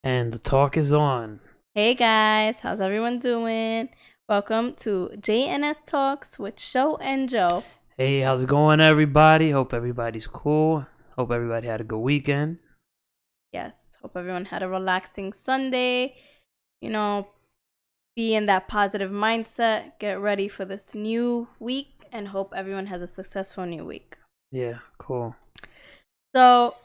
And the talk is on. Hey guys, how's everyone doing? Welcome to JNS Talks with Show and Joe. Hey, how's it going, everybody? Hope everybody's cool. Hope everybody had a good weekend. Yes, hope everyone had a relaxing Sunday. Be in that positive mindset, get ready for this new week, and hope everyone has a successful new week. Yeah, cool. So,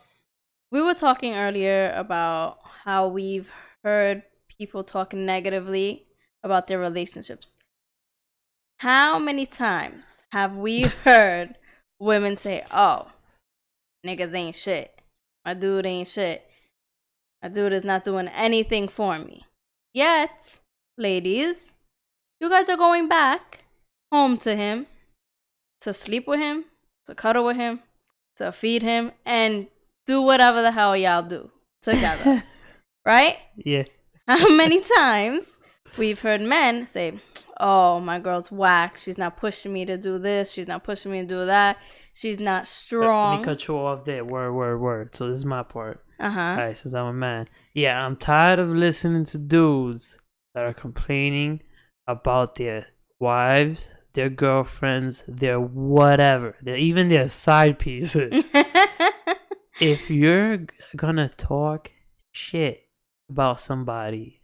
we were talking earlier about how we've heard people talk negatively about their relationships. How many times have we heard women say, "Oh, niggas ain't shit. My dude ain't shit. My dude is not doing anything for me." Yet, ladies, you guys are going back home to him to sleep with him, to cuddle with him, to feed him, and do whatever the hell y'all do together. Right? Yeah. How many times we've heard men say, "Oh, my girl's whack. She's not pushing me to do this. She's not pushing me to do that. She's not strong." Let me cut you off there. Word. So this is my part. Uh-huh. Alright, since I'm a man. Yeah, I'm tired of listening to dudes that are complaining about their wives, their girlfriends, their whatever. Even their side pieces. If you're gonna talk shit about somebody,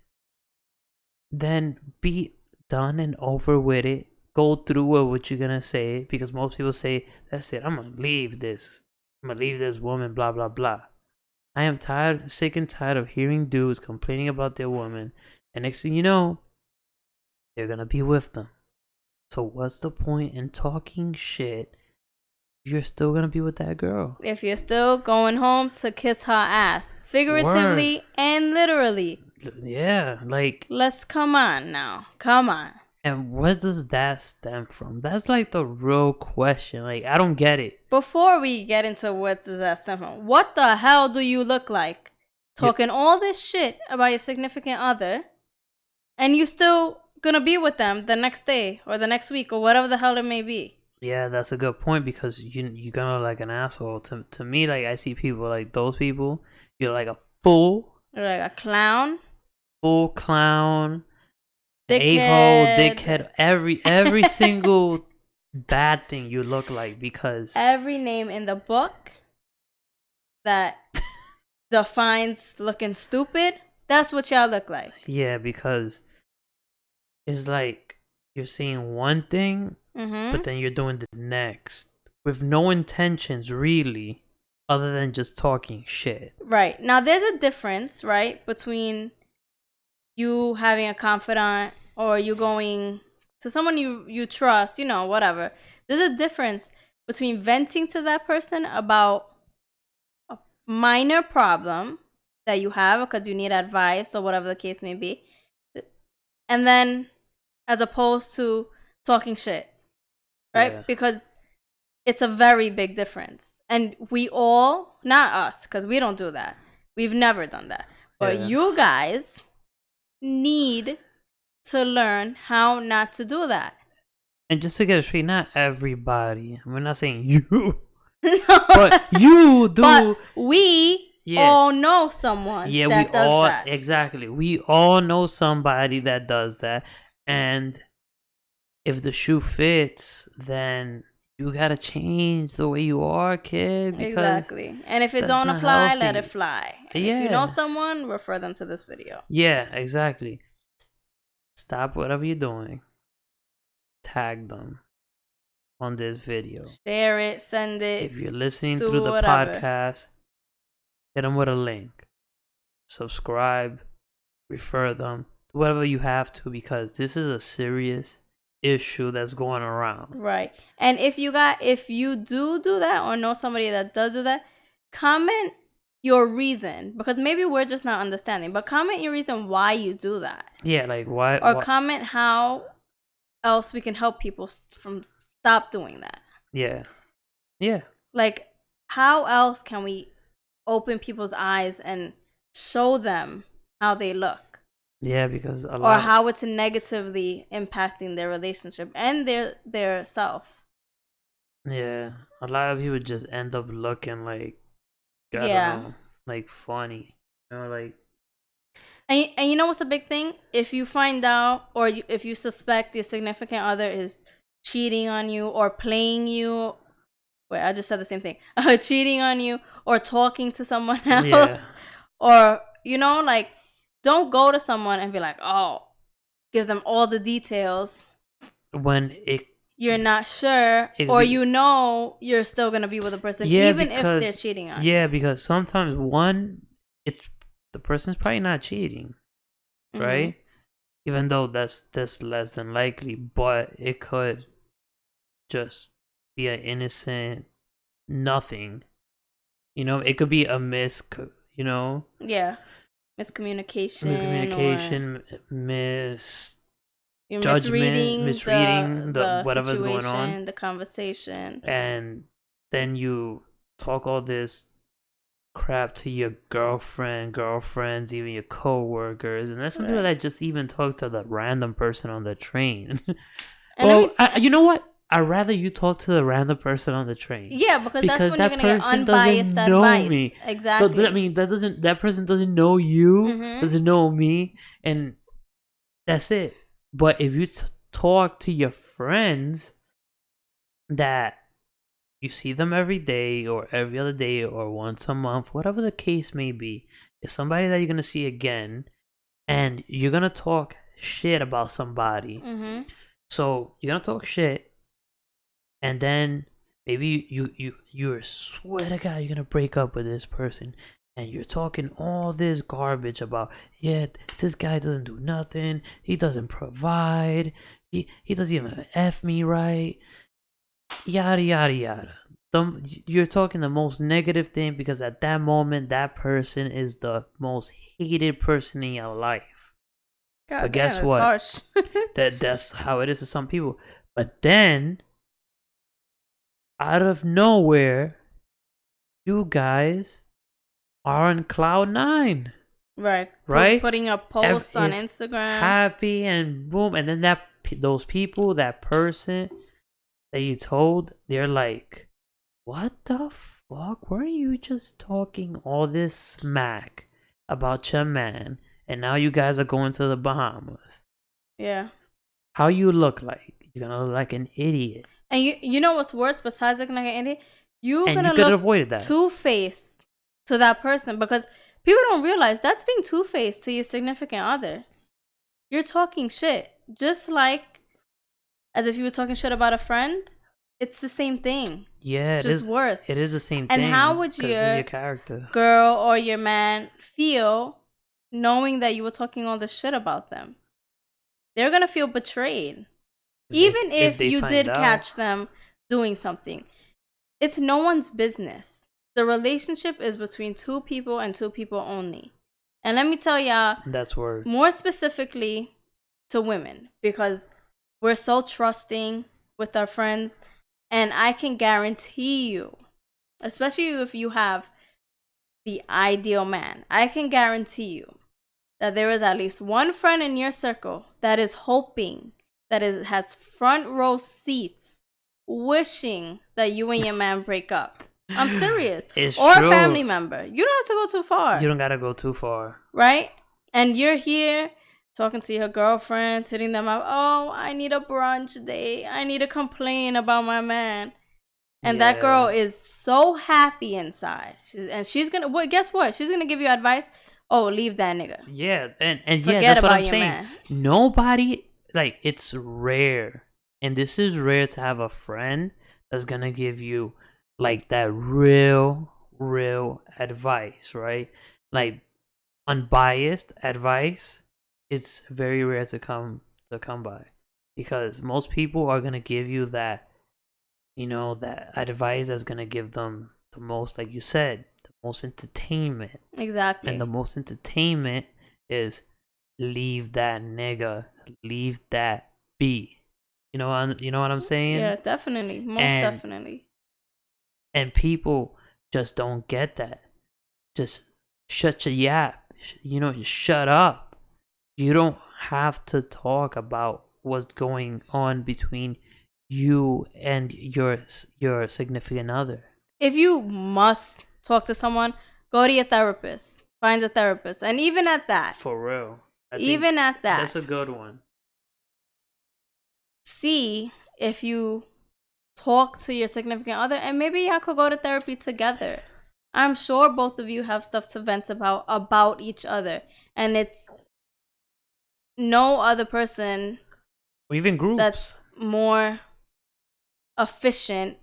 then be done and over with it. Go through with what you're gonna say, because most people say, "That's it, I'm gonna leave this. I'm gonna leave this woman, blah blah blah." I am sick and tired of hearing dudes complaining about their woman, and next thing you know, they're gonna be with them. So what's the point in talking shit if you're still gonna be with that girl? If you're still going home to kiss her ass, figuratively and literally. Yeah, like, let's come on now. Come on. And what does that stem from? That's like the real question. Like, I don't get it. Before we get into what does that stem from, what the hell do you look like? Talking all this shit about your significant other, and you still gonna be with them the next day or the next week or whatever the hell it may be. Yeah, that's a good point, because you're gonna look like an asshole. To me, like, I see people like those people. You're like a fool. You're like a clown. Full clown. Dickhead. A-hole, dickhead, every single bad thing you look like, because every name in the book that defines looking stupid, that's what y'all look like. Yeah, because it's like you're saying one thing, but then you're doing the next with no intentions really, other than just talking shit. Right. Now there's a difference, right, between you having a confidant or you going to someone you trust, whatever. There's a difference between venting to that person about a minor problem that you have because you need advice or whatever the case may be, and then as opposed to talking shit, right? Yeah. Because it's a very big difference. And we all, not us, because we don't do that. We've never done that. But you guys need to learn how not to do that. And just to get it straight, not everybody. We're not saying you. But you do. But we all know someone that does that. Exactly. We all know somebody that does that. And if the shoe fits, then you gotta change the way you are, kid. Exactly. And if it don't apply, let it fly. And if you know someone, refer them to this video. Yeah, exactly. Stop whatever you're doing. Tag them on this video. Share it, send it. If you're listening through the podcast, hit them with a link. Subscribe, refer them, do whatever you have to, because this is a serious issue that's going around. Right. And if you do that or know somebody that does do that, comment your reason, because maybe we're just not understanding, but comment your reason why you do that. Yeah, like why, or comment how else we can help people from stop doing that. Yeah. Like, how else can we open people's eyes and show them how they look? Yeah, because or how it's negatively impacting their relationship and their self. Yeah, a lot of people just end up looking like, I don't know, like funny, like And you know what's a big thing? If you find out, or if you suspect your significant other is cheating on you or playing you, wait, I just said the same thing. Cheating on you or talking to someone else, Yeah. or like, don't go to someone and be like, oh, give them all the details When you're not sure, or you're still gonna be with a person, even if they're cheating on you. Yeah, because sometimes the person's probably not cheating, right? Even though that's less than likely, but it could just be an innocent nothing. It could be a Yeah, miscommunication, you're misreading the whatever's situation, going on, the conversation, and then you talk all this crap to your girlfriends, even your co-workers, and there's some people that just even talk to the random person on the train. Well, you know what? I'd rather you talk to the random person on the train. Yeah, because that's when you're gonna get unbiased advice. Me. Exactly. But that person doesn't know you, doesn't know me, and that's it. But if you talk to your friends that you see them every day or every other day or once a month, whatever the case may be, it's somebody that you're gonna see again, and you're gonna talk shit about somebody. So you're gonna talk shit. And then maybe you swear to God you're gonna break up with this person, and you're talking all this garbage about, yeah, this guy doesn't do nothing, he doesn't provide, he doesn't even F me right, yada yada yada. You're talking the most negative thing because at that moment that person is the most hated person in your life. God, but guess what? Harsh. That's how it is to some people. But then out of nowhere, you guys are on cloud 9. Right. Putting a post on Instagram. Happy and boom. And then those people, that person that you told, they're like, what the fuck? Weren't you just talking all this smack about your man? And now you guys are going to the Bahamas. Yeah. How you look like? You're gonna look like an idiot. And you know what's worse besides looking like an idiot? You're gonna look two-faced to that person, because people don't realize that's being two-faced to your significant other. You're talking shit, just like as if you were talking shit about a friend. It's the same thing. Yeah, just worse. It is the same thing. And how would your character, girl or your man feel knowing that you were talking all this shit about them? They're gonna feel betrayed. Even if you did catch them doing something, it's no one's business. The relationship is between two people and two people only. And let me tell y'all, that's word. More specifically to women, because we're so trusting with our friends, and I can guarantee you, especially if you have the ideal man, I can guarantee you that there is at least one friend in your circle that is hoping, that has front row seats, wishing that you and your man break up. I'm serious. It's or true. A family member. You don't have to go too far. You don't gotta go too far. Right? And you're here talking to your girlfriends, hitting them up. Oh, I need a brunch date. I need to complain about my man. And that girl is so happy inside. She's gonna. Well, guess what? She's gonna give you advice. Oh, leave that nigga. Yeah, and forget that's about what I'm your saying. Man. Nobody, like, it's rare, and this is rare to have a friend that's gonna give you like that real advice, right? Like unbiased advice. It's very rare to come by, because most people are gonna give you that, that advice that's gonna give them the most, like you said, the most entertainment. Exactly. And the most entertainment is leave that nigga, leave that be. You know what I'm saying? Yeah, definitely, definitely. And people just don't get that. Just shut your yap. Just shut up. You don't have to talk about what's going on between you and your significant other. If you must talk to someone, go to your therapist. finds a therapist. And even at that, For real. even at that, that's a good one. See if you talk to your significant other, and maybe y'all could go to therapy together. I'm sure both of you have stuff to vent about each other, and it's no other person Or even groups that's more efficient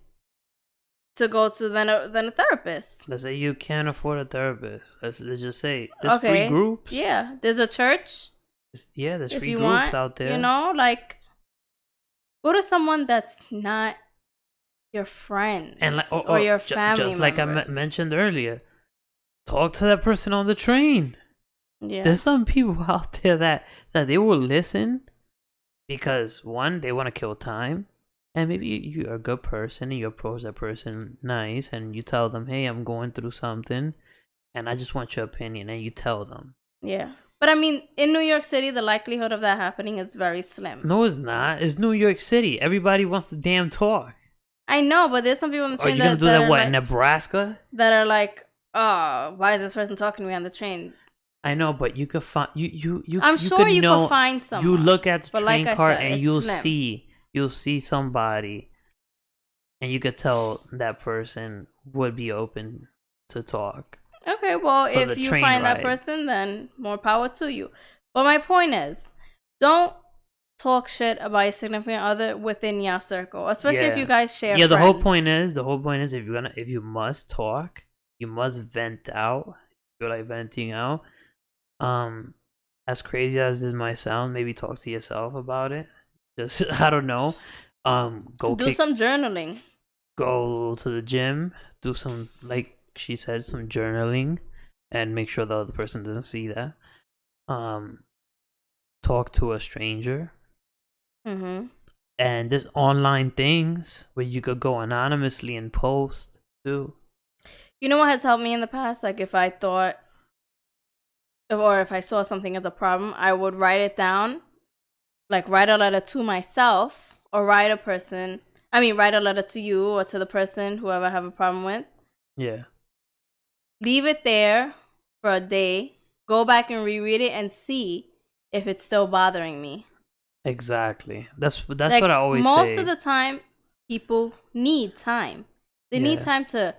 to go to than a therapist. Let's say you can't afford a therapist. Let's just say there's free groups. Yeah, there's a church. There's if free you groups want, out there. You know, like go to someone that's not your friend and or your family just like members. I mentioned earlier, talk to that person on the train. Yeah, there's some people out there that they will listen because one, they want to kill time, and maybe you're a good person and you approach that person nice and you tell them, hey, I'm going through something and I just want your opinion, and you tell them. Yeah, but I mean, in New York City, the likelihood of that happening is very slim. No, it's not. It's New York City. Everybody wants to damn talk. I know, but there's some people on the train Are you gonna do that? What, like, in Nebraska? That are like, oh, why is this person talking to me on the train? I know, but you could find you. I'm sure you could find someone. You look at the train like cart said, and you'll see somebody, and you could tell that person would be open to talk. Okay, well, if you find that person, then more power to you. But my point is, don't talk shit about your significant other within your circle, especially if you guys share. Yeah, friends. the whole point is if you must talk, you must vent out. You're like venting out. As crazy as this might sound, maybe talk to yourself about it. Just I don't know. Do some journaling. Go to the gym. Do some, like she said, some journaling, and make sure the other person doesn't see that. Talk to a stranger. Mm-hmm. And there's online things where you could go anonymously and post too. You know what has helped me in the past? Like if I thought, or if I saw something as a problem, I would write it down. Like write a letter to myself, or write a letter to you or to the person, whoever I have a problem with. Yeah. Leave it there for a day. Go back and reread it and see if it's still bothering me. Exactly. That's what I always say. Most of the time, people need time. They need time to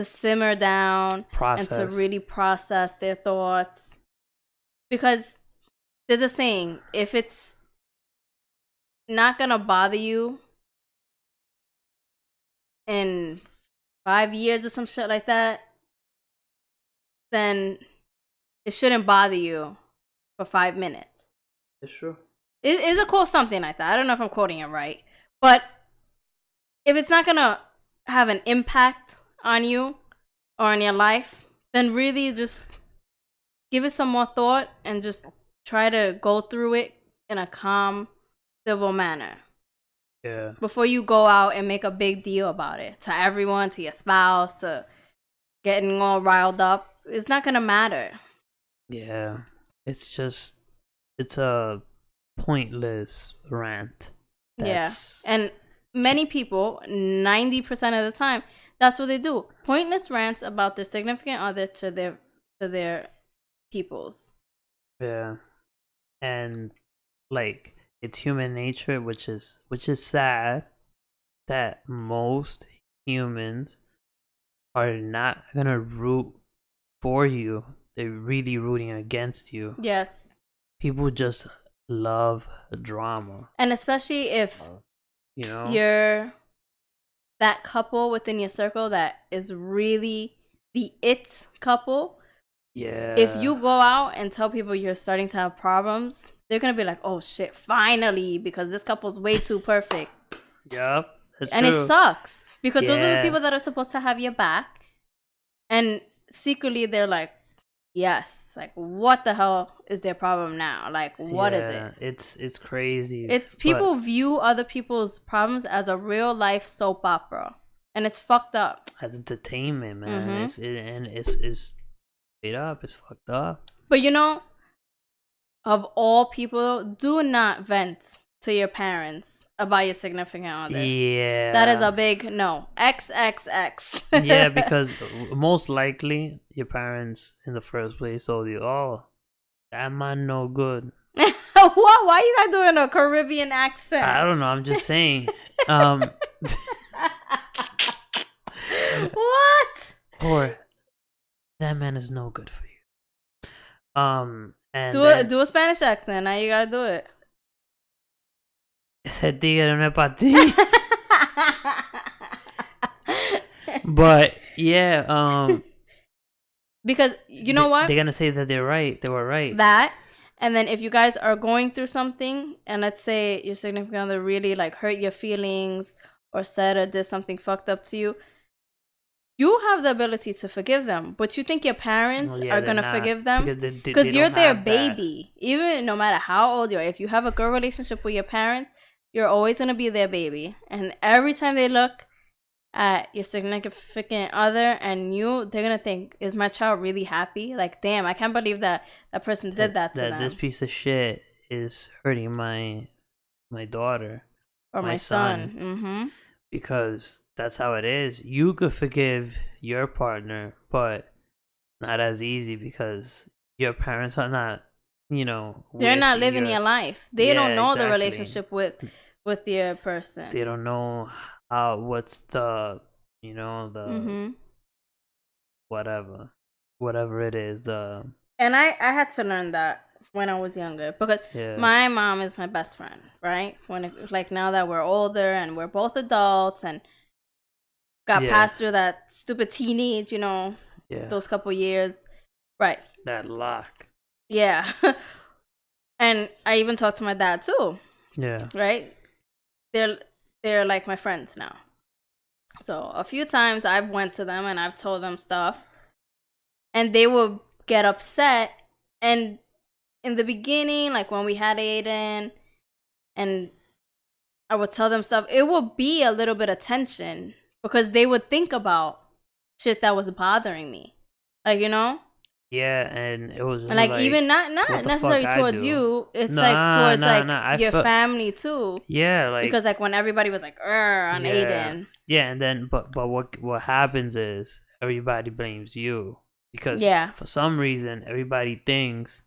simmer down, process, and to really process their thoughts. Because there's a saying, if it's not gonna bother you in 5 years or some shit like that, then it shouldn't bother you for 5 minutes. It's true. It's a quote, something like that. I don't know if I'm quoting it right. But if it's not gonna have an impact on you or on your life, then really just give it some more thought and just try to go through it in a calm, civil manner. Yeah. Before you go out and make a big deal about it to everyone, to your spouse, to getting all riled up. It's not gonna matter. Yeah. It's a pointless rant. Yeah. And many people, 90% of the time, that's what they do. Pointless rants about their significant other to their peoples. Yeah. And like, it's human nature, which is sad that most humans are not gonna root for you. They're really rooting against you. Yes. People just love drama. And especially if you're that couple within your circle that is really the it couple. Yeah. If you go out and tell people you're starting to have problems, they're gonna be like, oh shit, finally, because this couple's way too perfect. Yep. And true. It sucks. Because those are the people that are supposed to have your back. And secretly they're like, yes, like what the hell is their problem now? Like what is it? It's crazy. It's people view other people's problems as a real life soap opera, and it's fucked up. As entertainment, man. Mm-hmm. It's straight up. It's fucked up. But of all people, do not vent to your parents about your significant other. Yeah. That is a big no. XXX. Yeah, because most likely your parents in the first place told you, "Oh, that man no good." What? Why you guys doing a Caribbean accent? I don't know. I'm just saying. What? Or that man is no good for you. And Do a Spanish accent. Now you gotta do it. Ese tigre no es para ti. But yeah, because you know what? They're gonna say that they're right. They were right. That, and then if you guys are going through something, and let's say your significant other really like hurt your feelings or said or did something fucked up to you, you have the ability to forgive them. But you think your parents are gonna forgive them because you're their baby. Even no matter how old you are, if you have a good relationship with your parents, you're always gonna be their baby. And every time they look at your significant other and you, they're gonna think, is my child really happy? Like, damn, I can't believe that person did that to them. This piece of shit is hurting my daughter or my son. Mm-hmm. Because that's how it is. You could forgive your partner, but not as easy because your parents are not, they're not living your life. They don't know the relationship with your person. They don't know what's the whatever it is, and I had to learn that when I was younger because my mom is my best friend, right? Now that we're older and we're both adults and got past through that stupid teenage, those couple years, right? That lock. Yeah. And I even talked to my dad too. Yeah. Right? They're like my friends now. So a few times I've went to them and I've told them stuff and they will get upset. And in the beginning, like when we had Aiden and I would tell them stuff, it would be a little bit of tension because they would think about shit that was bothering me. Like, Yeah, and it was like even not necessarily towards you. It's towards your family too. Yeah, like because like when everybody was like on Aiden. Yeah, and then but what happens is everybody blames you because for some reason everybody thinks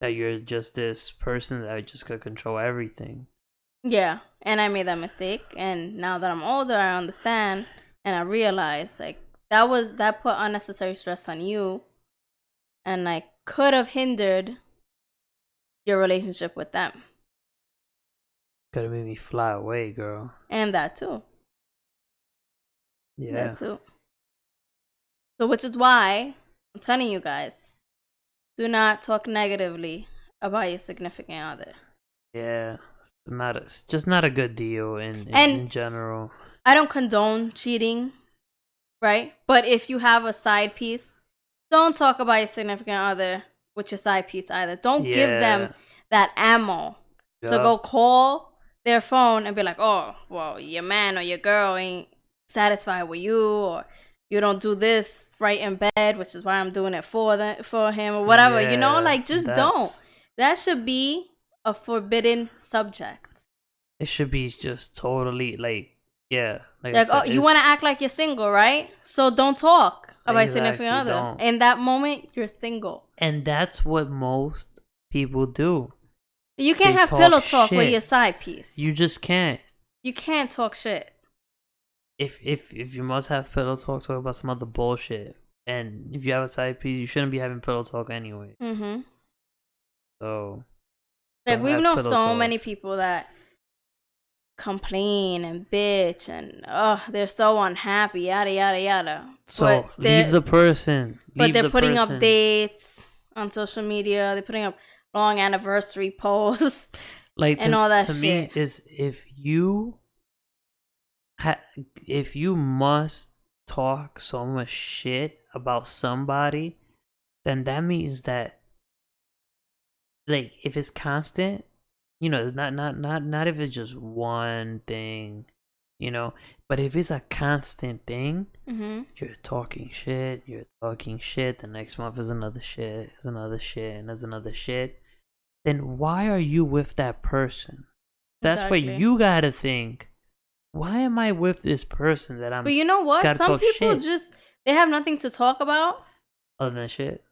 that you're just this person that just could control everything. Yeah, and I made that mistake, and now that I'm older, I understand and I realize like that put unnecessary stress on you. And like could have hindered your relationship with them. Could have made me fly away, girl. And that too. Yeah. That too. So which is why I'm telling you guys, do not talk negatively about your significant other. Yeah. It's just not a good deal in general. I don't condone cheating, right? But if you have a side piece, don't talk about your significant other with your side piece either. Don't give them that ammo. So go call their phone and be like, oh, well, your man or your girl ain't satisfied with you, or you don't do this right in bed, which is why I'm doing it for him or whatever. Just don't. That should be a forbidden subject. It should be just totally you want to act like you're single, right? So don't talk about your significant other. Don't. In that moment, you're single. And that's what most people do. You can't have pillow talk with your side piece. You just can't. You can't talk shit. If you must have pillow talk about some other bullshit. And if you have a side piece, you shouldn't be having pillow talk anyway. Mm-hmm. So. Like, we've known so many people that complain and bitch and they're so unhappy, yada yada yada. So leave the person. But they're putting up dates on social media. They're putting up long anniversary posts, and all that shit. To me, is if you must talk so much shit about somebody, then that means that, like, if it's constant. It's not if it's just one thing, but if it's a constant thing, you're talking shit, the next month is another shit, and there's another shit, then why are you with that person? That's what you gotta think. Why am I with this person that I'm? But you know what? Some people shit? just they have nothing to talk about other than shit.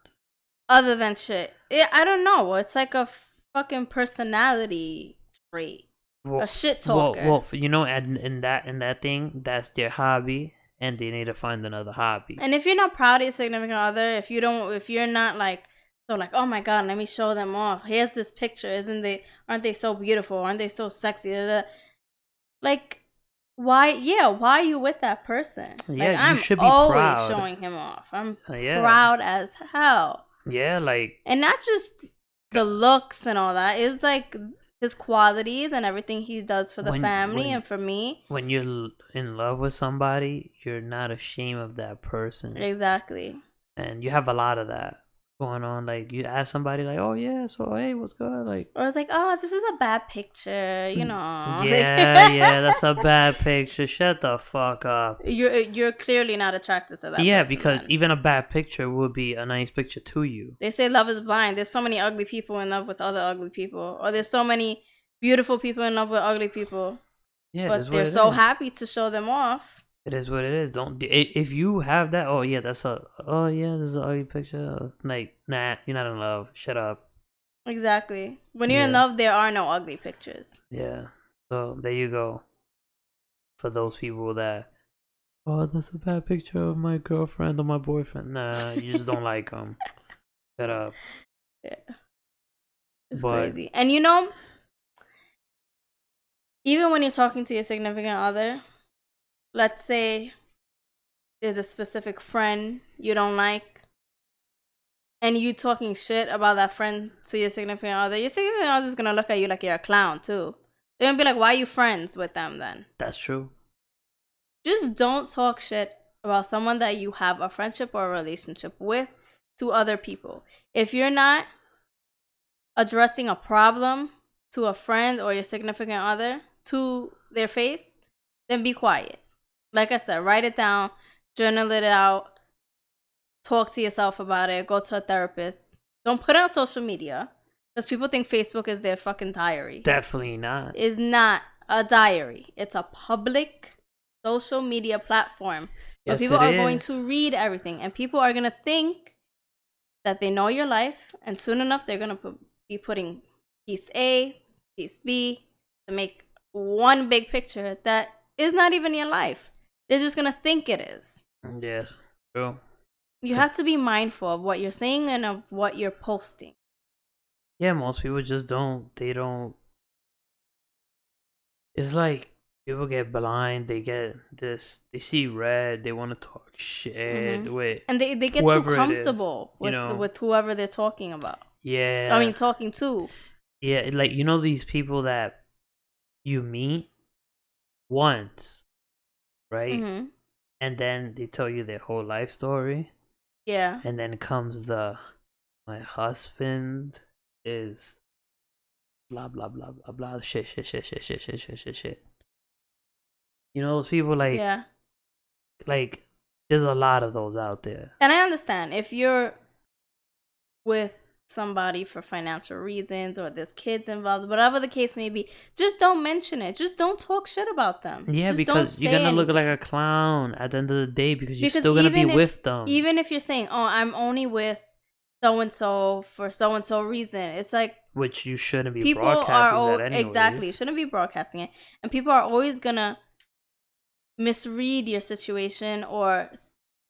I don't know. It's like a fucking personality trait. Well, a shit talker. Well, you know, in that thing, that's their hobby, and they need to find another hobby. And if you're not proud of your significant other, if you're not like, so like, oh my god, let me show them off. Here's this picture. Aren't they so beautiful? Aren't they so sexy? Like, why are you with that person? Yeah, like, I'm you should be always proud. showing him off. I'm proud as hell. Yeah, like, and not just the looks and all that. It's like his qualities and everything he does for the family and for me. When you're in love with somebody, you're not ashamed of that person. Exactly. And you have a lot of that going on. Like, you ask somebody, like, oh yeah, so hey, what's good? Like, or it's like, oh, this is a bad picture, you know. Yeah, that's a bad picture. Shut the fuck up. You're clearly not attracted to that. Yeah, person, because then. Even a bad picture would be a nice picture to you. They say love is blind. There's so many ugly people in love with other ugly people, or there's so many beautiful people in love with ugly people. Yeah, but they're so happy to show them off. It is what it is. If you have that, this is an ugly picture. Like, nah, you're not in love. Shut up. Exactly. When you're in love, there are no ugly pictures. Yeah. So there you go. For those people that, oh, that's a bad picture of my girlfriend or my boyfriend. Nah, you just don't like them. Shut up. Yeah. It's crazy. And you know, even when you're talking to your significant other, let's say there's a specific friend you don't like, and you talking shit about that friend to your significant other is gonna look at you like you're a clown too. They're gonna be like, why are you friends with them then? That's true. Just don't talk shit about someone that you have a friendship or a relationship with to other people. If you're not addressing a problem to a friend or your significant other to their face, then be quiet. Like I said, write it down, journal it out, talk to yourself about it, go to a therapist. Don't put it on social media, because people think Facebook is their fucking diary. Definitely not. It's not a diary. It's a public social media platform. But people are going to read everything, and people are going to think that they know your life, and soon enough they're going to be putting piece A, piece B, to make one big picture that is not even your life. They're just going to think it is. Yes, true. You have to be mindful of what you're saying and of what you're posting. Yeah, most people just don't. They don't. It's like people get blind. They get this. They see red. They want to talk shit with. And they get too comfortable with whoever they're talking about. Yeah. I mean, talking to. Yeah, like, these people that you meet once, right? Mm-hmm. And then they tell you their whole life story. Yeah. And then comes my husband is blah blah blah blah blah shit. You know, those people, like, yeah, like, there's a lot of those out there. And I understand if you're with somebody for financial reasons, or there's kids involved, whatever the case may be, just don't mention it. Just don't talk shit about them. Yeah, just because you're gonna look like a clown at the end of the day, because you're still gonna be with them. Even if you're saying, oh, I'm only with so and so for so and so reason, it's like, which you shouldn't be broadcasting that anyways. Exactly, you shouldn't be broadcasting it. And people are always gonna misread your situation or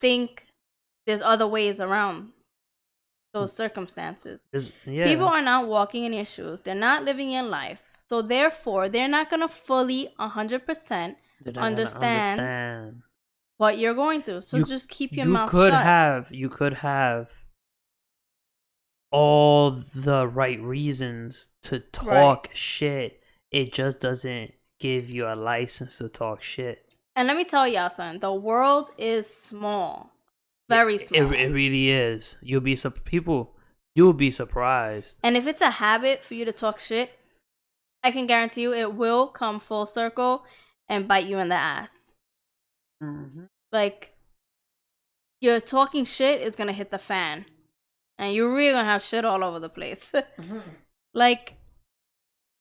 think there's other ways around those circumstances. People are not walking in your shoes. They're not living your life. So therefore, they're not going to fully 100% understand what you're going through. So just keep your mouth shut. You could have all the right reasons to talk shit. It just doesn't give you a license to talk shit. And let me tell y'all something. The world is small. Very small. It really is. You'll be surprised. And if it's a habit for you to talk shit, I can guarantee you it will come full circle and bite you in the ass. Mm-hmm. Like, your talking shit is going to hit the fan. And you're really going to have shit all over the place. Mm-hmm. Like,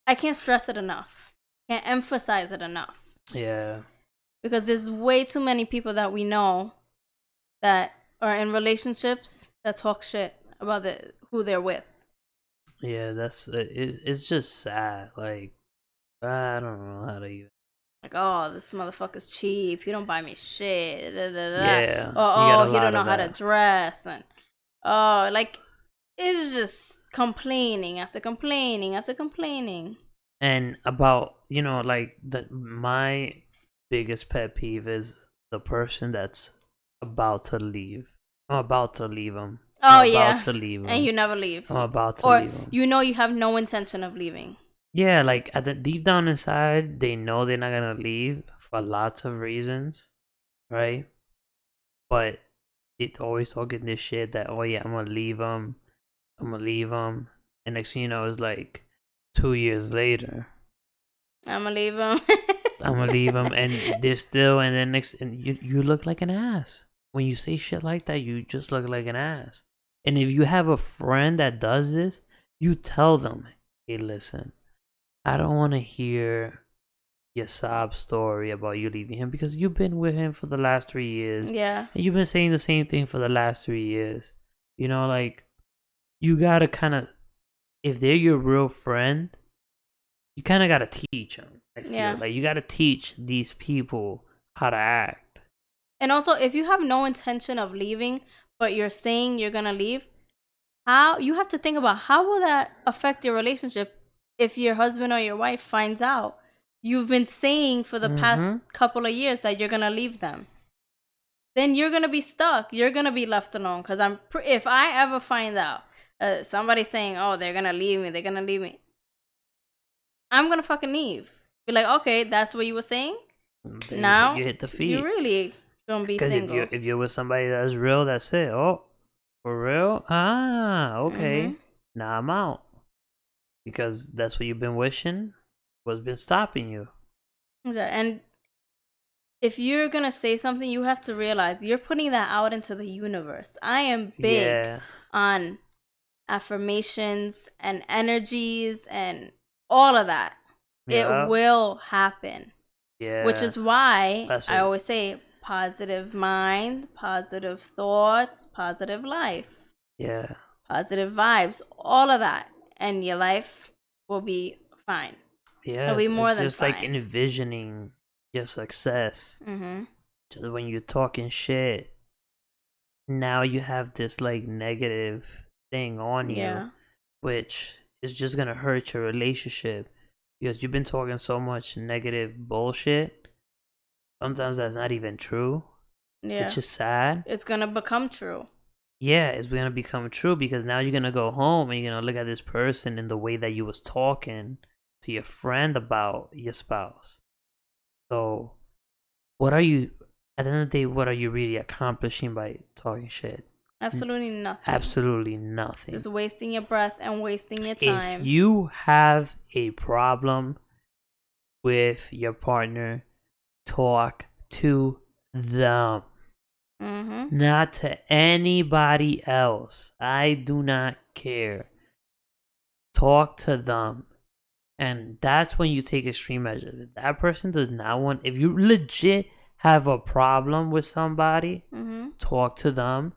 I can't stress it enough. can't emphasize it enough. Yeah. Because there's way too many people that we know that are in relationships that talk shit about who they're with. Yeah, it's just sad. Like, I don't know how to even. Like, oh, this motherfucker's cheap. He don't buy me shit. Da, da, da. Yeah, Or, oh, he don't know how to dress. And, oh, like, it's just complaining after complaining after complaining. And about, like, my biggest pet peeve is the person that's about to leave. I'm about to leave him. Oh, I'm yeah. about to leave him. And you never leave. I'm about to leave him. Or you know you have no intention of leaving. Yeah, like deep down inside, they know they're not gonna leave for lots of reasons, right? But it always talking this shit that, oh yeah, I'm gonna leave him, and next thing you know, it's like 2 years later, I'm gonna leave him. I'm gonna leave him, and they're still, and then and you look like an ass when you say shit like that. You just look like an ass. And if you have a friend that does this, you tell them, hey, listen, I don't want to hear your sob story about you leaving him because you've been with him for the last 3 years. Yeah. And you've been saying the same thing for the last 3 years. Like, you gotta kind of, if they're your real friend, you kind of gotta teach them. I feel like you gotta teach these people how to act. And also, if you have no intention of leaving, but you're saying you're gonna leave, how you have to think about how will that affect your relationship if your husband or your wife finds out you've been saying for the past couple of years that you're gonna leave them. Then you're gonna be stuck. You're gonna be left alone. Because if I ever find out somebody saying, oh, they're gonna leave me, I'm gonna fucking leave. Be like, okay, that's what you were saying. Now you hit the feet. You really gonna be single. Because if you're with somebody that's real, that's it. Oh, for real? Ah, okay. Now I'm out. Because that's what you've been wishing. What's been stopping you? Okay, and if you're gonna say something, you have to realize you're putting that out into the universe. I am big on affirmations and energies and all of that. Yeah. It will happen. Yeah. Which is why I always say positive mind, positive thoughts, positive life. Yeah. Positive vibes, all of that. And your life will be fine. Yeah. It'll be more than just fine. Like envisioning your success. Just when you're talking shit, now you have this like negative thing on you, which is just gonna hurt your relationship because you've been talking so much negative bullshit. Sometimes that's not even true. Yeah. Which is sad. It's gonna become true. Yeah, it's gonna become true because now you're gonna go home and you're gonna look at this person in the way that you was talking to your friend about your spouse. So, what are you, at the end of the day, what are you really accomplishing by talking shit? Absolutely nothing. Absolutely nothing. Just wasting your breath and wasting your time. If you have a problem with your partner, talk to them. Not to anybody else. I do not care. Talk to them. And that's when you take extreme measures. If that person does not want, if you legit have a problem with somebody, talk to them.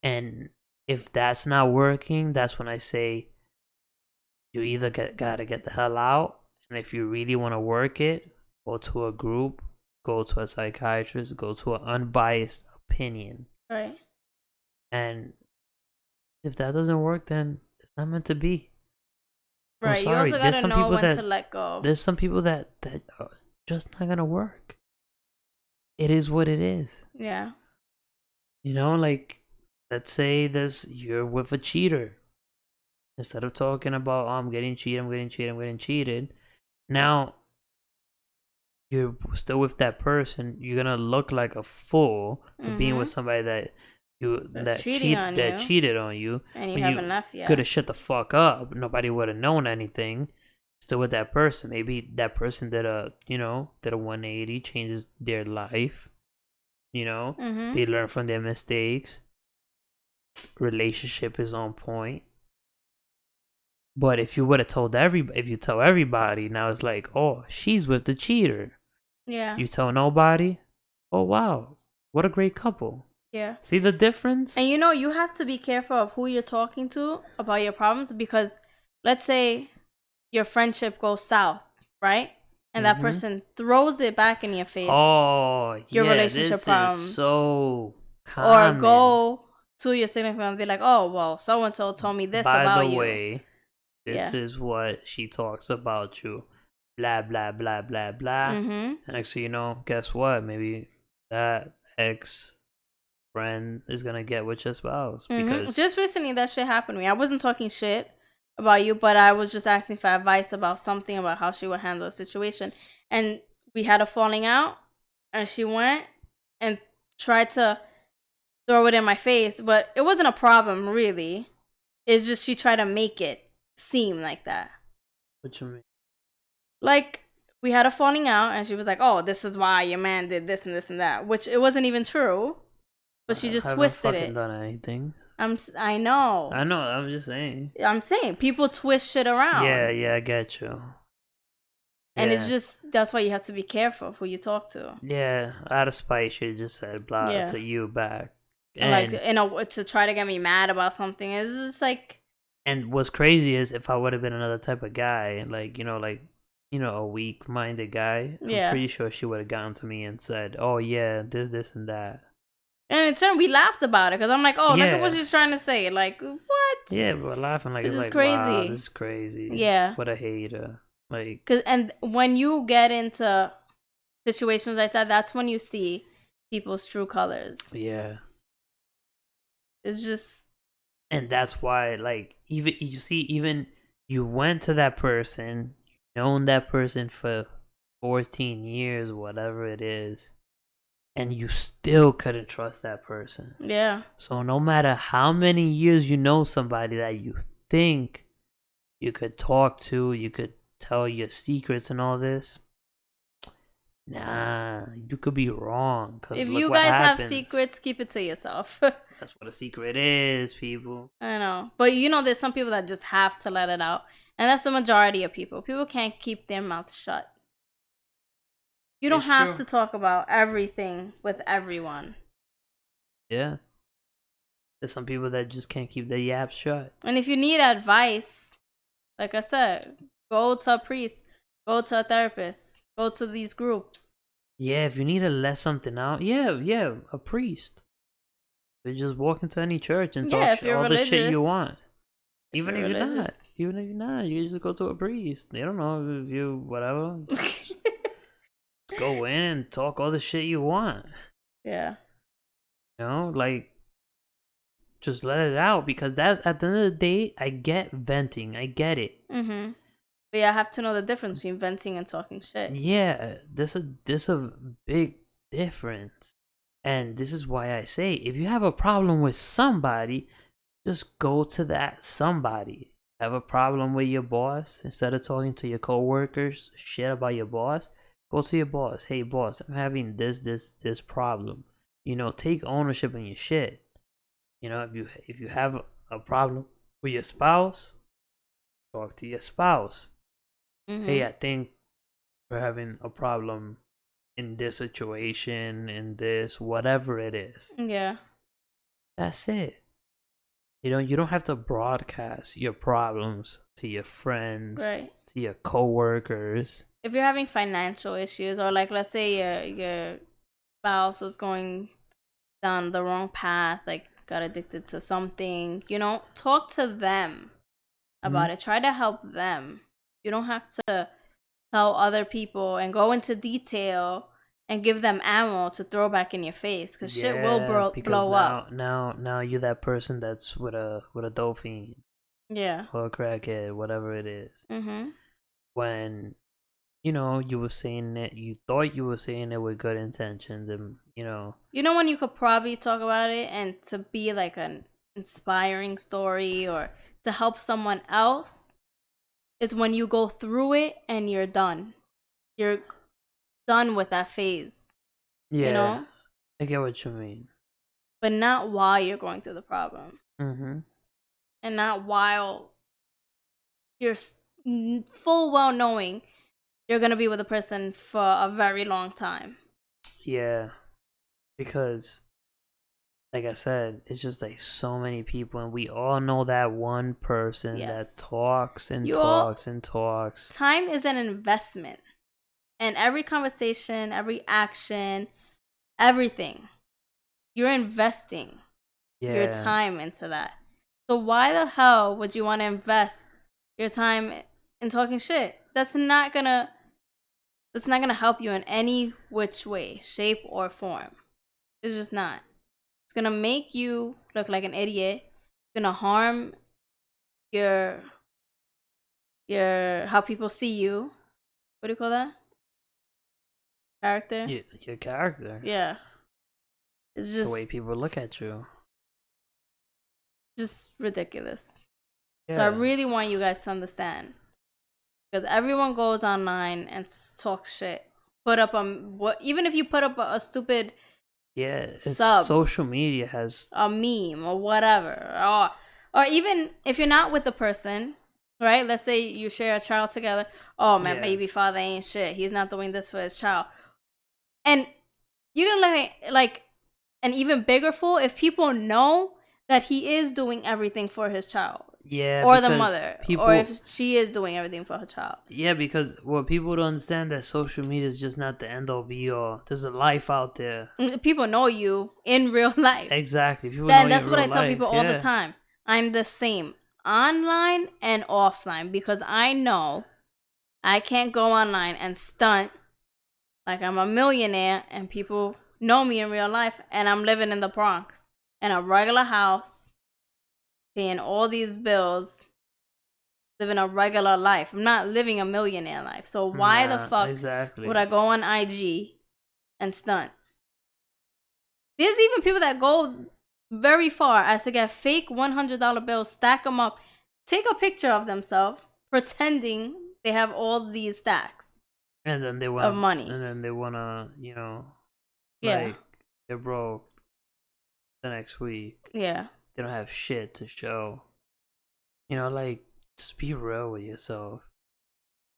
And if that's not working, that's when I say you either gotta get the hell out. And if you really want to work it, go to a group, go to a psychiatrist, go to an unbiased opinion. Right. And if that doesn't work, then it's not meant to be. Right. You also gotta know when to let go. There's some people that are just not gonna work. It is what it is. Yeah. Like, let's say you're with a cheater. Instead of talking about, oh, I'm getting cheated. Now, you're still with that person. You're gonna look like a fool for being with somebody that cheated on you, and you haven't left yet. Could have shut the fuck up. Nobody would have known anything. Still with that person. Maybe that person did a 180, changes their life. They learn from their mistakes. Relationship is on point. But if you would have told if you tell everybody, now it's like, oh, she's with the cheater. Yeah. You tell nobody, oh wow, what a great couple. Yeah. See the difference? And you have to be careful of who you're talking to about your problems, because let's say your friendship goes south, right? And that person throws it back in your face. Oh, your yeah, relationship this problems. is so common. Or go to your significant other and be like, oh, well, so and so told me this about you. By the way, this is what she talks about you. Blah, blah, blah, blah, blah. And next thing you know, guess what? Maybe that ex friend is going to get with your spouse. Because just recently, that shit happened to me. I wasn't talking shit about you, but I was just asking for advice about something, about how she would handle a situation. And we had a falling out, and she went and tried to throw it in my face, but it wasn't a problem, really. It's just she tried to make it seem like that. What you mean? Like, we had a falling out, and she was like, oh, this is why your man did this and this and that, which it wasn't even true, but she just twisted it. I haven't done anything. I know. I'm just saying. I'm saying people twist shit around. Yeah, I get you. And it's just, that's why you have to be careful who you talk to. Yeah, out of spite, she just said blah to you back. And like, to try to get me mad about something is just like. And what's crazy is if I would have been another type of guy, like, a weak-minded guy, I'm pretty sure she would have gotten to me and said, oh, yeah, this, and that. And in turn, we laughed about it, because I'm like, oh, look at what she's trying to say. Like, what? Yeah, we're laughing like, this it's is like, crazy. Wow, this is crazy. Yeah. What a hater. Like, and when you get into situations like that, that's when you see people's true colors. Yeah. It's just. And that's why, like, even you went to that person, known that person for 14 years, whatever it is, and you still couldn't trust that person. Yeah. So no matter how many years you know somebody that you think you could talk to, you could tell your secrets and all this, nah, you could be wrong. If you guys have secrets, keep it to yourself. That's what a secret is, people. I know. But there's some people that just have to let it out. And that's the majority of people. People can't keep their mouths shut. You don't have to talk about everything with everyone. Yeah. There's some people that just can't keep their yaps shut. And if you need advice, like I said, go to a priest, go to a therapist, go to these groups. Yeah, if you need to let something out, yeah, a priest. You just walk into any church and talk all the shit you want. Even if you're not, you just go to a priest. They don't know if you whatever. Go in and talk all the shit you want. Yeah. Like, just let it out, because that's, at the end of the day, I get venting. I get it. But I have to know the difference between venting and talking shit. Yeah, there's a big difference. And this is why I say, if you have a problem with somebody, just go to that somebody. Have a problem with your boss, instead of talking to your coworkers shit about your boss, go to your boss. Hey boss, I'm having this problem. Take ownership in your shit. If you have a problem with your spouse, talk to your spouse. Hey, I think we're having a problem in this situation, in this, whatever it is. Yeah. That's it. You don't have to broadcast your problems to your friends, right, to your coworkers. If you're having financial issues, or like, let's say your spouse is going down the wrong path, like got addicted to something, talk to them about it. Try to help them. You don't have to tell other people and go into detail and give them ammo to throw back in your face, because shit will blow up. Now you're that person that's with a dope fiend. Yeah. Or a crackhead, whatever it is. When you were saying it, you thought you were saying it with good intentions, and when you could probably talk about it and to be like an inspiring story or to help someone else, is when you go through it and you're done. You're done with that phase. Yeah. I get what you mean. But not while you're going through the problem. And not while you're full well knowing you're gonna be with a person for a very long time. Yeah, because like I said, it's just like so many people, and we all know that one person that talks and talks and talks. Time is an investment, and every conversation, every action, everything, you're investing your time into that. So why the hell would you want to invest your time in talking shit? That's not gonna help you in any which way, shape, or form. It's just not. It's gonna make you look like an idiot. It's gonna harm your how people see you. What do you call that? Character? Yeah, your character. Yeah. It's just the way people look at you. Just ridiculous. Yeah. So I really want you guys to understand. Because everyone goes online and talks shit. Put up even if you put up a stupid sub, social media has a meme or whatever, or even if you're not with the person, right? Let's say you share a child together. Oh, my baby father ain't shit. He's not doing this for his child, and you're gonna like an even bigger fool if people know that he is doing everything for his child. Yeah, or the mother, or if she is doing everything for her child. Yeah, because what people don't understand that social media is just not the end all be all. There's a life out there. People know you in real life. Exactly. People know that's what I tell people all the time. I'm the same online and offline because I know I can't go online and stunt like I'm a millionaire and people know me in real life and I'm living in the Bronx in a regular house. Paying all these bills, living a regular life. I'm not living a millionaire life. So why the fuck would I go on IG and stunt? There's even people that go very far as to get fake $100 bills, stack them up, take a picture of themselves, pretending they have all these stacks and then they want of money. And then they want to, like, they're broke the next week. Yeah. They don't have shit to show. Like, just be real with yourself.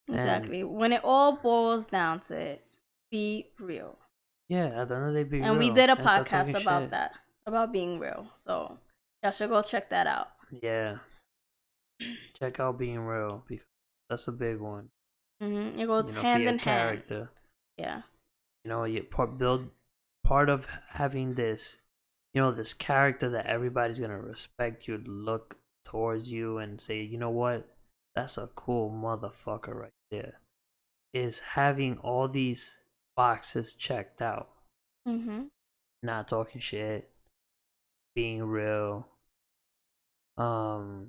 Exactly. When it all boils down to it, be real. Yeah, at the end of the day, be real. And we did a podcast about that, about being real. So y'all should go check that out. Yeah. Check out being real because that's a big one. Mm-hmm. It goes hand in hand. Character. Yeah. You part of having this. This character that everybody's gonna respect you, look towards you, and say, you know what, that's a cool motherfucker right there. Is having all these boxes checked out. Mm-hmm. Not talking shit, being real. What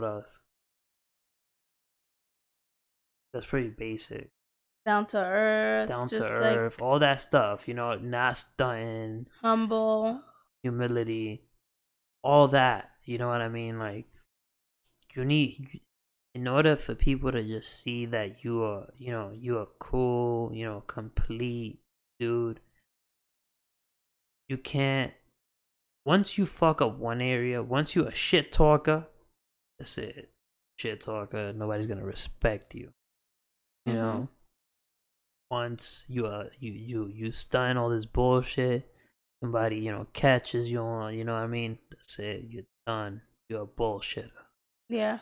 else? That's pretty basic. Down to earth, like, all that stuff, not stunting, humble, humility, all that, you know what I mean? Like, you need, in order for people to just see that you are, you are cool, complete dude, you can't, once you fuck up one area, once you a shit talker, that's it. Shit talker, nobody's gonna respect you. You know? Once you stun all this bullshit, somebody catches you on, you know what I mean? That's it. You're done. You're a bullshitter. Yeah,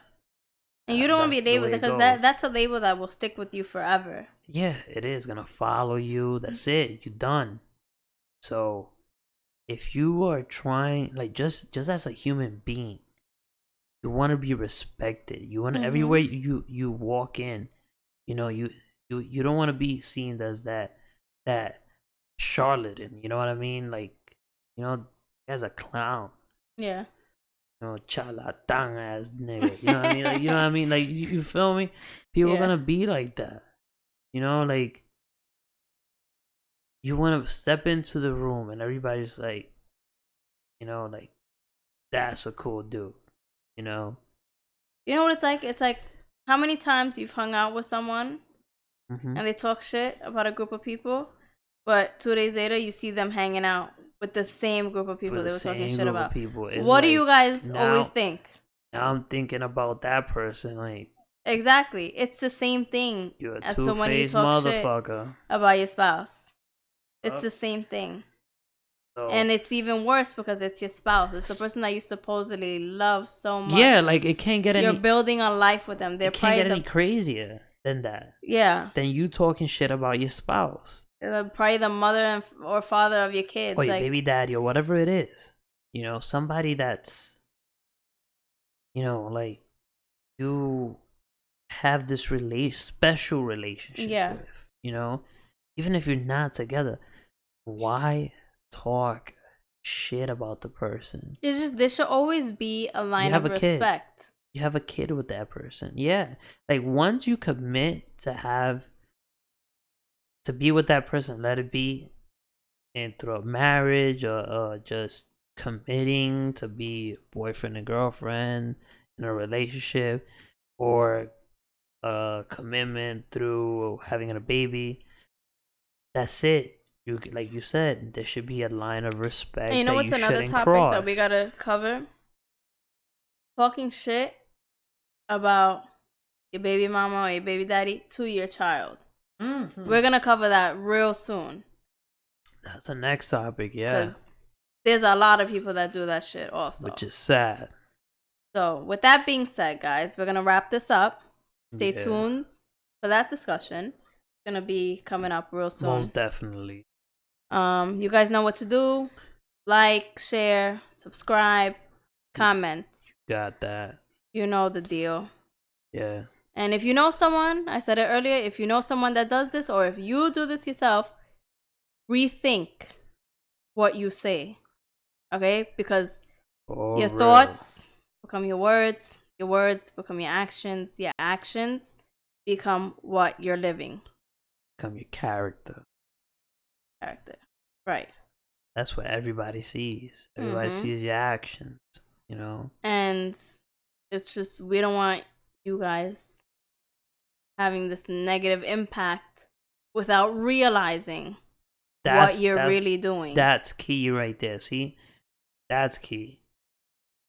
and you don't want to be labeled because that's a label that will stick with you forever. Yeah, it is gonna follow you. That's it. You're done. So, if you are trying, like, just as a human being, you want to be respected. You want everywhere you walk in, you don't want to be seen as that charlatan, you know what I mean? Like, as a clown. Yeah. Charlatan ass nigga. You know what I mean? Like, you know what I mean? Like, you feel me? People are gonna be like that. Like, you want to step into the room and everybody's like, like, that's a cool dude. You know what it's like? It's like how many times you've hung out with someone and they talk shit about a group of people, but 2 days later you see them hanging out with the same group of people they were talking shit about. What do you guys always think? Now I'm thinking about that person. Like, Exactly. It's the same thing you're a as to when you two-faced talk shit motherfucker. about your spouse. It's Yup. the same thing. So, And it's even worse because it's your spouse. It's the person that you supposedly love so much. yeah, like it can't get You're any. building a life with them. They're It can't probably get any crazier than that. yeah. Than you talking shit about your spouse They're probably the mother or father of your kids. or your like, baby daddy or whatever it is. You know, somebody that's, you know, like you have this special relationship Yeah. with. You know, even if you're not together, why talk shit about the person? it's just there should always be a line have of a kid. respect. You have a kid with that person. Yeah. Like once you commit to be with that person, let it be in through a marriage or just committing to be boyfriend and girlfriend in a relationship, or a commitment through having a baby. That's it. You, like you said, there should be a line of respect. And you know that what's you another shouldn't topic cross. that we gotta cover? Talking shit about your baby mama or your baby daddy to your child. Mm-hmm. We're gonna cover that real soon. That's the next topic, yeah. Because there's a lot of people that do that shit also. Which is sad. So, with that being said, guys, we're gonna wrap this up. Stay Yeah. tuned for that discussion. It's gonna be coming up real soon. Most definitely. You guys know what to do. Like, share, subscribe, comment. Got that. You know the deal. Yeah. And if you know someone, I said it earlier, if you know someone that does this, or if you do this yourself, rethink what you say. Okay? Because your thoughts become your words become your actions become what you're living. Become your character. Right. That's what everybody sees. Everybody sees your actions, you know? And it's just, we don't want you guys having this negative impact without realizing what you're really doing. That's key right there. See? That's key.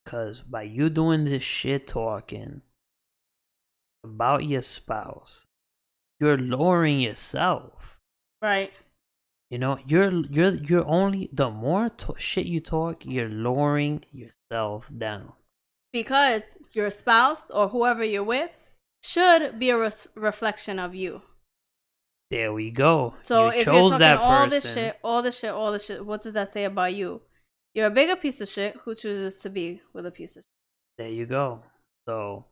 Because by you doing this shit talking about your spouse, you're lowering yourself. Right. You know, you're only, the more shit you talk, you're lowering yourself down. Because your spouse or whoever you're with should be a reflection of you. There we go. So you if chose you're talking that all person. this shit, what does that say about you? You're a bigger piece of shit who chooses to be with a piece of shit. There you go. So,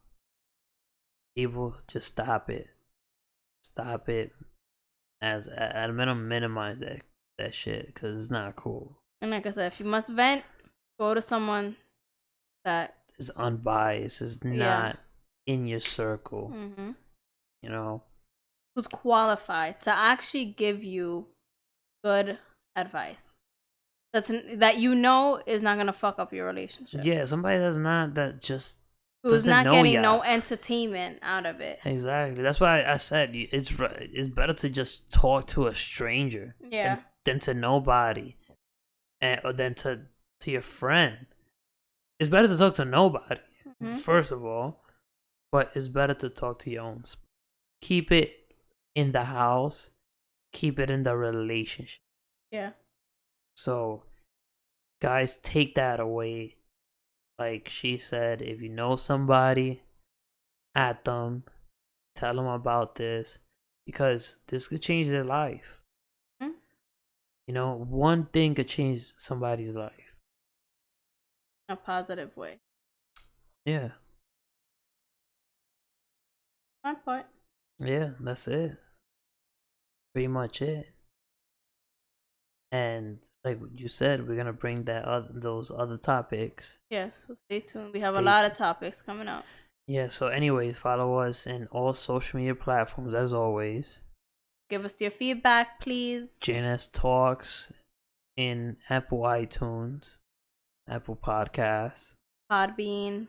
people, just stop it. Stop it. As at a minimum, minimize that shit, because it's not cool. And like I said, if you must vent, go to someone that is unbiased, is not in your circle. You know, who's qualified to actually give you good advice. That you know is not gonna fuck up your relationship. Yeah, somebody that just who's not know getting ya. no entertainment out of it. Exactly. That's why I said it's better to just talk to a stranger. Yeah. Than to nobody, or than to your friend. It's better to talk to nobody, first of all, but it's better to talk to your own. Keep it in the house. Keep it in the relationship. Yeah. So, guys, take that away. Like she said, if you know somebody, at them, tell them about this, because this could change their life. You know, one thing could change somebody's life. In a positive way. Yeah. My point. Yeah, that's it. Pretty much it. And like you said, we're gonna bring those other topics. Yes, so stay tuned. We have a lot of topics coming up. Yeah, so anyways, follow us in all social media platforms as always. Give us your feedback, please. JNS Talks in Apple iTunes, Apple Podcasts, Podbean,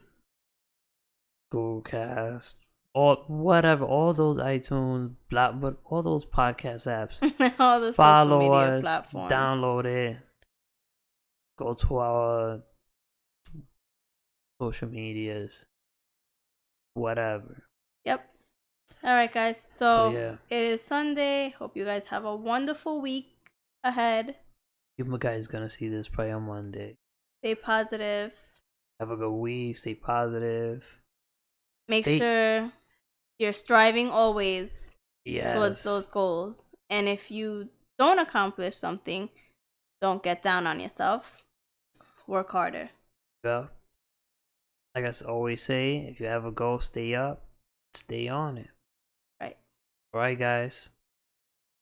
Google Cast, all those iTunes, but all those podcast apps. all the follow social media us, platforms. download it, go to our social medias. whatever. Yep. All right, guys. So, So yeah. it is Sunday. Hope you guys have a wonderful week ahead. You guys gonna see this probably on Monday. Stay positive. Have a good week. Stay positive. Make sure you're striving always towards those goals. And if you don't accomplish something, don't get down on yourself. Just work harder. Yeah. Like I always say, if you have a goal, stay up, stay on it. Right. Alright, guys.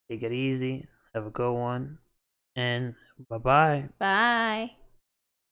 Take it easy. Have a good one. And bye-bye. Bye.